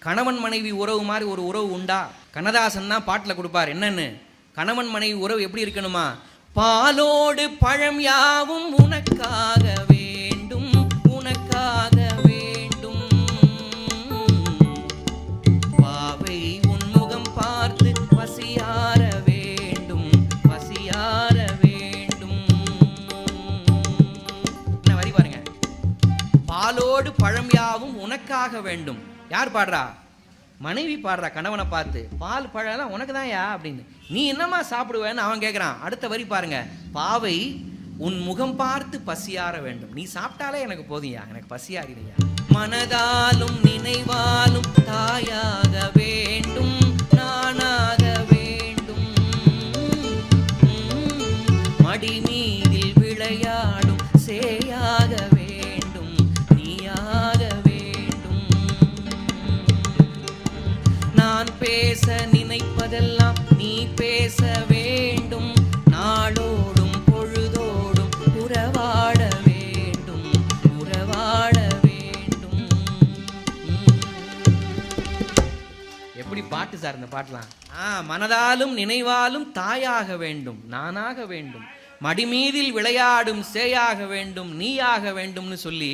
கணவன் மனைவி உறவு மாதிரி ஒரு உறவு உண்டா? கண்ணதாசன் தான் பாட்டில் கொடுப்பார். என்னன்னு? கணவன் மனைவி உறவு எப்படி இருக்கணுமா? பாலோடு பழம் யாவும் உனக்காக வேண்டும், உனக்காக வேண்டும். பாவை உன்முகம் பார்த்து பசியார வேண்டும், பசியார வேண்டும். என்ன வரி பாருங்க. பாலோடு பழம் யாவும் உனக்காக வேண்டும். யார் பாடுறா? மனைவி பாடுறா கணவனை பார்த்து. பால் பழம் உனக்கு தான் யா அப்படின்னு. நீ என்னம்மா சாப்பிடுவேன்னு அவன் கேட்குறான். அடுத்த வரி பாருங்க. பாவை உன் முகம் பார்த்து பசியார வேண்டும். நீ சாப்பிட்டாலே எனக்கு போதியா, எனக்கு பசியாரியா. மனதாலும் நினைவாலும் தாயாக வேண்டும், நானாக வேண்டும். மடி மீதில் விளையாடும் சேயாக வேண்டும், நீயாக வேண்டும். நான் பேச நினைப்பதெல்லாம் நீ பேச வேண்டும். நாளோடும் பொழுதோடும் உறவாட வேண்டும், உறவாட வேண்டும். எப்படி பாட்டு சார் இந்த பாட்டெலாம்? மனதாலும் நினைவாலும் தாயாக வேண்டும், நானாக வேண்டும். மடிமீதில் விளையாடும் சேயாக வேண்டும், நீயாக வேண்டும்னு சொல்லி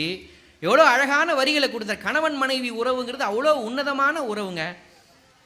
எவ்வளோ அழகான வரிகளை கொடுத்தார். கணவன் மனைவி உறவுங்கிறது அவ்வளோ உன்னதமான உறவுங்க.